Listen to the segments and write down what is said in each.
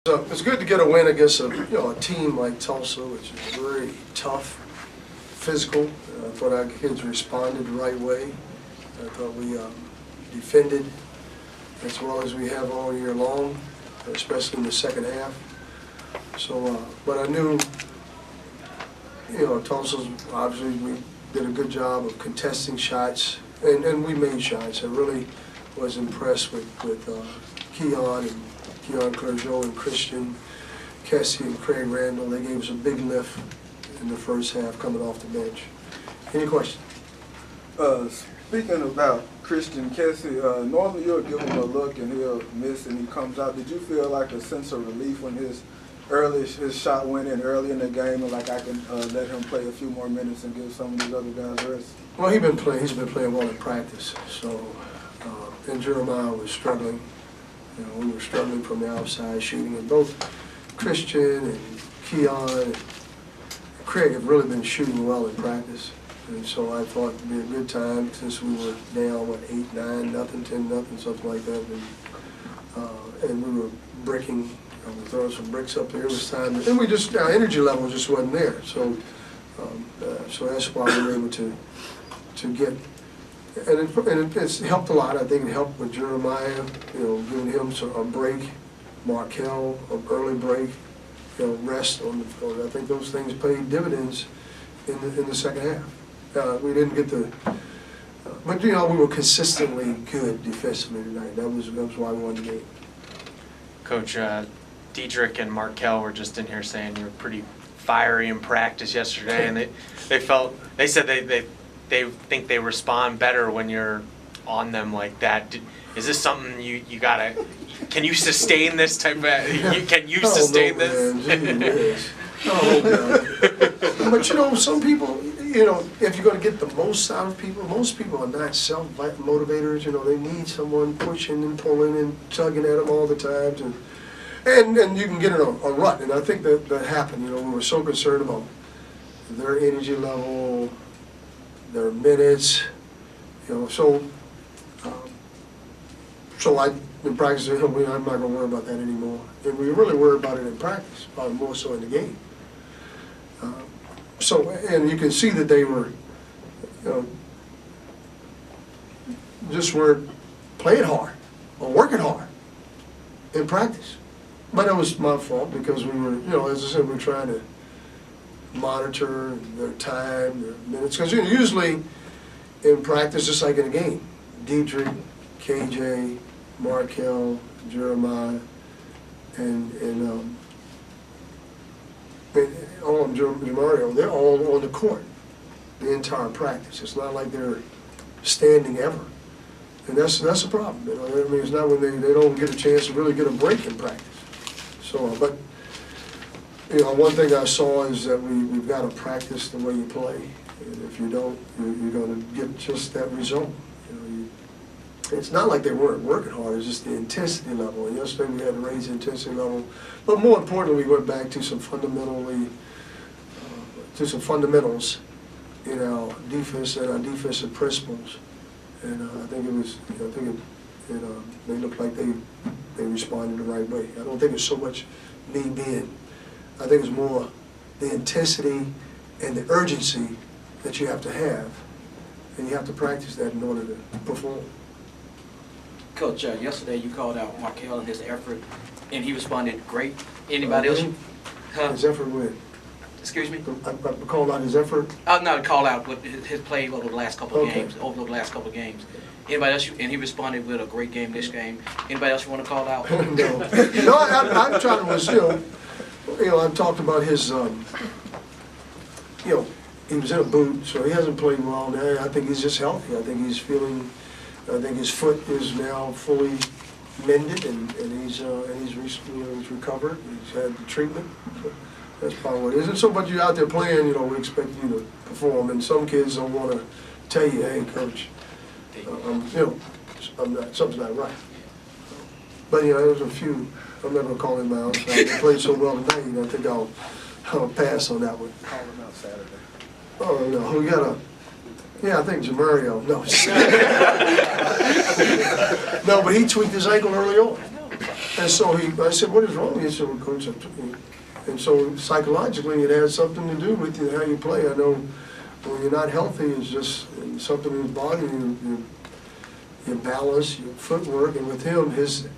So it's good to get a win against a team like Tulsa, which is very tough, physical. I thought our kids responded the right way. I thought we defended as well as we have all year long, especially in the second half. So, but I knew, Tulsa's obviously we did a good job of contesting shots, and we made shots. I really was impressed with Keon Clergeau and Christian, Kessie and Craig Randall. They gave us a big lift in the first half coming off the bench. Any questions? Speaking about Christian Kessie, normally you'll give him a look and he'll miss and he comes out. Did you feel like a sense of relief when his shot went in early in the game, and like I can let him play a few more minutes and give some of these other guys rest? Well, he's been playing well in practice. So, and Jeremiah was struggling. We were struggling from the outside shooting, and both Christian and Keon and Craig have really been shooting well in practice. And so I thought it'd be a good time since we were down, 8-9, nothing, 10-0, something like that. And we were breaking, we throwing some bricks up here. It was time, and our energy level just wasn't there. So, so that's why we were able to get. And it's helped a lot. I think it helped with Jeremiah, giving him a break, Markel, an early break, rest on the field. I think those things paid dividends in the second half. We didn't get but we were consistently good defensively tonight. That was why we won the game. Coach, Diedrich and Markel were just in here saying you were pretty fiery in practice yesterday, and they said they think they respond better when you're on them like that. Is this something you gotta? Can you sustain this type of? Can you sustain this? But some people, if you're going to get the most out of people, most people are not self-motivators. They need someone pushing and pulling and tugging at them all the time, and you can get in a rut. And I think that happened. We were so concerned about their energy level, their minutes, so I, in practice, I'm not going to worry about that anymore. And we really worry about it in practice, probably more so in the game. And you can see that they were, just weren't playing hard or working hard in practice. But it was my fault because we were, as I said, we were trying to monitor their time, their minutes, because usually in practice, just like in a game, Diedrich, KJ, Markel, Jeremiah, and all of Jamario, they're all on the court the entire practice. It's not like they're standing ever, and that's a problem. It's not when they don't get a chance to really get a break in practice. So, but one thing I saw is that we've got to practice the way you play. And if you don't, you're going to get just that result. It's not like they weren't working hard, it's just the intensity level. And yesterday we had to raise the intensity level. But more importantly, we went back to some fundamentals in our defense and our defensive principles. And I think they looked like they responded the right way. I don't think it's so much me being. I think it's more the intensity and the urgency that you have to have, and you have to practice that in order to perform. Coach, yesterday you called out Markel and his effort, and he responded great. Anybody else? His effort when? Excuse me? I called out his effort? Not call out, but his play over the last couple of games. Over the last couple of games. Anybody else? And he responded with a great game this game. Anybody else you want to call out? No, I'm trying to, I've talked about his, he was in a boot, so he hasn't played well now. I think he's just healthy. I think his foot is now fully mended, and he's recovered. He's had the treatment. So that's probably what it is. And so, but you're out there playing, we expect you to perform. And some kids don't want to tell you, hey, coach, something's not right. But there's a few. I'm not gonna call him out. They played so well tonight. I think I'll pass on that one. Call him out Saturday. Oh no, we got a. Yeah, I think Jamario. No. No, but he tweaked his ankle early on. And so I said, what is wrong? He said, well, Coach, and so psychologically it has something to do with you, how you play. I know when you're not healthy, it's just something in his body, your balance, your footwork, and with him, his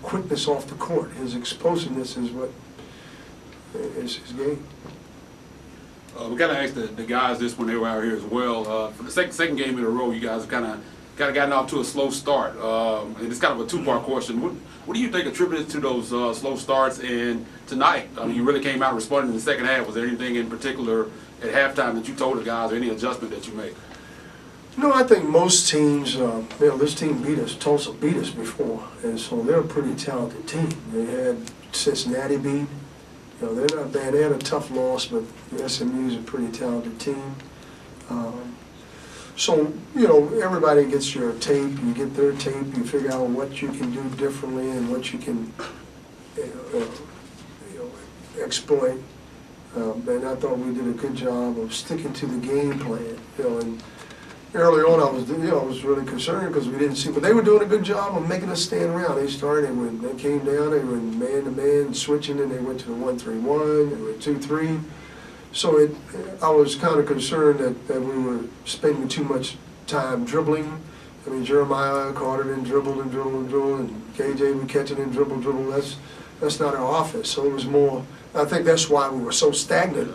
quickness off the court, his explosiveness is what is his game. We got to ask the guys this when they were out here as well. For the second game in a row, you guys have kind of gotten off to a slow start. And it's kind of a two-part question. What do you think attributed to those slow starts? And tonight, you really came out responding in the second half. Was there anything in particular at halftime that you told the guys, or any adjustment that you made? No, I think most teams, this team beat us, Tulsa beat us before, and so they're a pretty talented team. They had Cincinnati beat. They're not bad. They had a tough loss, but SMU is a pretty talented team. So, everybody gets your tape, you get their tape, you figure out what you can do differently and what you can, exploit. And I thought we did a good job of sticking to the game plan, and early on I was really concerned because we didn't see, but they were doing a good job of making us stand around. They came down, they were in man-to-man switching, and they went to the 1-3-1, they were 2-3. So I was kind of concerned that we were spending too much time dribbling. I mean, Jeremiah caught it and dribbled, and KJ would catch it and dribble. That's not our offense. So it was more, I think that's why we were so stagnant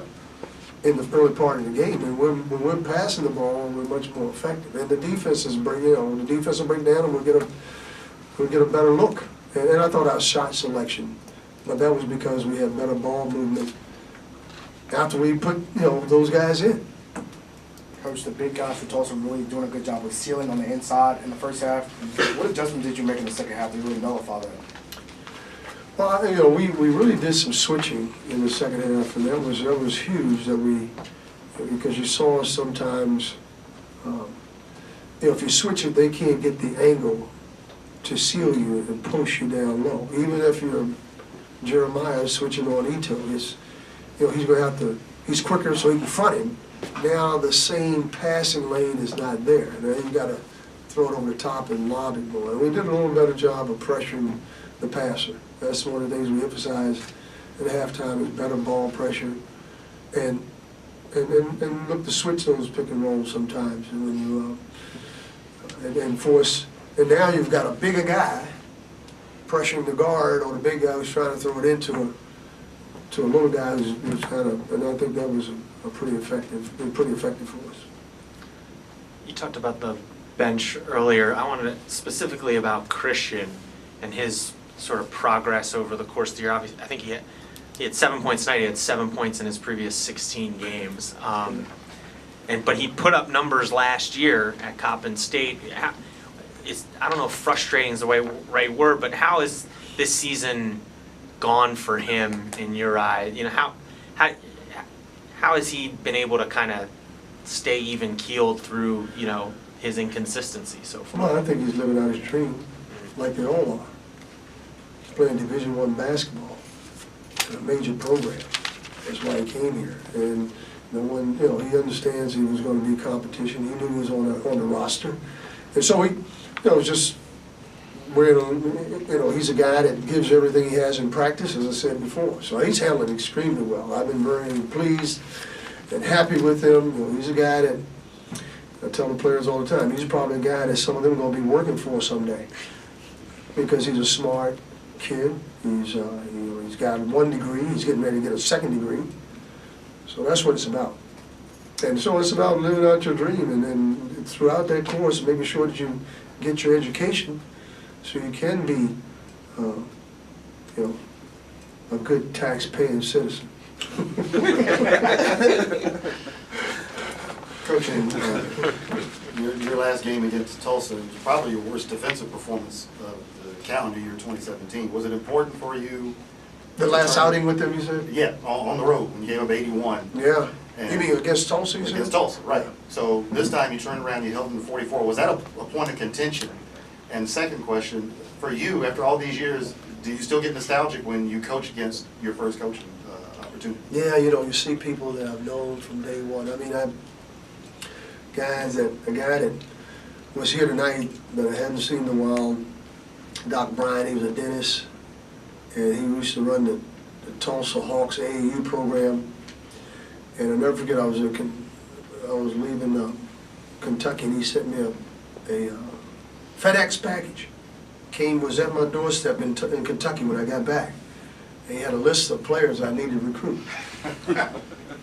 in the early part of the game. And when we're passing the ball, we're much more effective. And the defense will break down, and we'll get a better look. And I thought our shot selection, but that was because we had better ball movement after we put, those guys in. Coach, the big guys for Tulsa really doing a good job with sealing on the inside in the first half. What adjustment did you make in the second half to really nullify that? Well, we really did some switching in the second half, and that was huge. Because you saw sometimes, if you switch it, they can't get the angle to seal you and push you down low. Even if you're Jeremiah switching on Ito, he's going to have to. He's quicker, so he can front him. Now the same passing lane is not there. Now you got to throw it over the top and lob it more. And we did a little better job of pressuring the passer. That's one of the things we emphasized at halftime is better ball pressure, and look to switch those pick and rolls sometimes. And when you and force, and now you've got a bigger guy pressuring the guard, or the big guy who's trying to throw it into a little guy who's kind of. And I think that was pretty effective for us. You talked about the bench earlier. I wanted to specifically about Christian and his sort of progress over the course of the year. Obviously, I think he had 7 points tonight. He had 7 points in his previous 16 games. But he put up numbers last year at Coppin State. I don't know if frustrating is the right word, but how is this season gone for him in your eyes? How has he been able to kind of stay even keeled through his inconsistency so far? Well, I think he's living out his dream, like they all are. He's playing Division I basketball in a major program. That's why he came here. And when he understands he was going to be competition, he knew he was on the roster, and so he, just he's a guy that gives everything he has in practice, as I said before. So he's handling extremely well. I've been very pleased and happy with him. He's a guy that I tell the players all the time. He's probably a guy that some of them are going to be working for someday, because he's a smart kid. He's got 1 degree. He's getting ready to get a 2nd degree. So that's what it's about. And so it's about living out your dream, and then throughout that course, making sure that you get your education so you can be, a good tax-paying citizen. Coach, your last game against Tulsa was probably your worst defensive performance of the calendar year 2017. Was it important for you? The last outing with them, you said? Yeah, on the road when you gave up 81. Yeah. And you mean against Tulsa, you said? Against Tulsa, right. So this time you turned around, you held them to 44. Was that a point of contention? And second question, for you, after all these years, do you still get nostalgic when you coach against your first coaching opportunity? Yeah, you see people that I've known from day one. I mean, a guy that was here tonight that I hadn't seen in a while, Doc Bryan, he was a dentist, and he used to run the Tulsa Hawks AAU program. And I'll never forget, I was leaving Kentucky, and he sent me a FedEx package. Was at my doorstep in Kentucky when I got back. And he had a list of players I needed to recruit.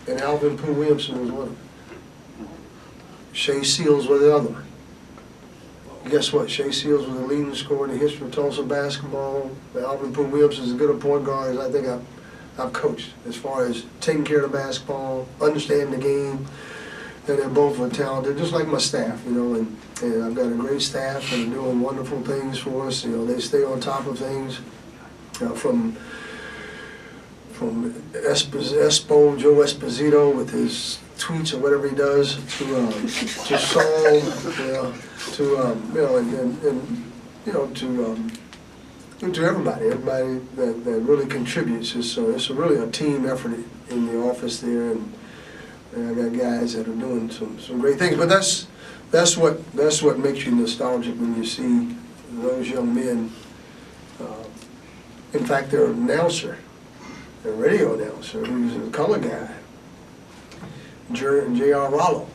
And Alvin Pooh Williamson was one of them. Shea Seals was the other one. Guess what? Shea Seals was the leading scorer in the history of Tulsa basketball. Alvin Pooh Williamson is as good a point guard as I think I've coached, as far as taking care of the basketball, understanding the game. And they're both talented, just like my staff, you know, and I've got a great staff and they're doing wonderful things for us. You know, they stay on top of things, from Joe Esposito with his tweets or whatever he does, to Saul, to everybody that really contributes. It's really a team effort in the office there, and I got guys that are doing some great things. But that's what makes you nostalgic when you see those young men. In fact, their announcer, their radio announcer, who's a color guy, J.R. Rollo,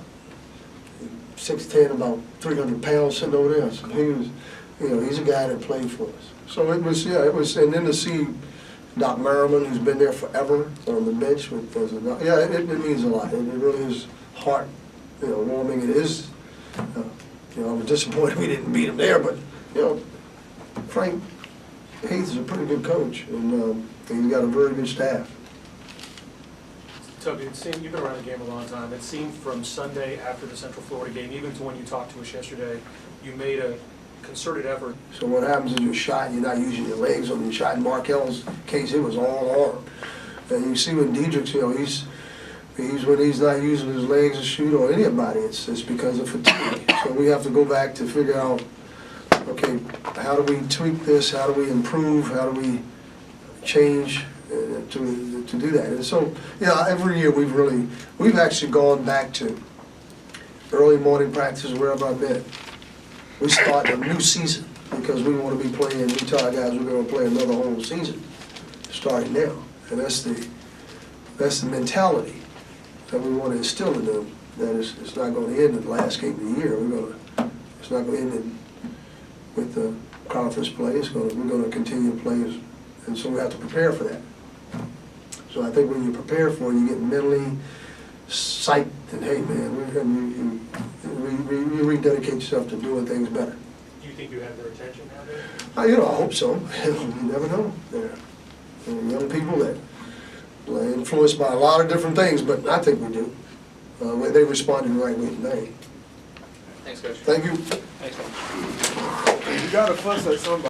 6'10", about 300 pounds, sitting over there. So he was, he's a guy that played for us. So it was, and then to see Doc Merriman, who's been there forever on the bench with us, it means a lot. It really is heart, warming. It is, I was disappointed we didn't beat him there, but Frank Hayes is a pretty good coach, and he's got a very good staff. Toby, you've been around the game a long time. It seemed from Sunday after the Central Florida game, even to when you talked to us yesterday, you made a concerted effort. So what happens is you're shot, you're not using your legs on your shot. In Markel's case, it was all arm. And you see when Diedrich's, when he's not using his legs to shoot, or anybody, it's because of fatigue. So we have to go back to figure out, okay, how do we tweak this? How do we improve? How do we change to do that? And so, every year we've actually gone back to early morning practice wherever I've been. We start a new season because we want to be playing. We tell our guys we're going to play another whole season starting now, and that's the mentality that we want to instill in them. That it's not going to end in the last game of the year. It's not going to end with the conference play. We're going to continue to play, and so we have to prepare for that. So I think when you prepare for it, you get mentally psyched, and hey man, you rededicate yourself to doing things better. Do you think you have their attention nowadays? I hope so. You never know. They're young people that are influenced by a lot of different things, but I think we do. They responded the right way tonight. Thanks, Coach. Thank you. Thanks, Coach. You gotta fuss at somebody.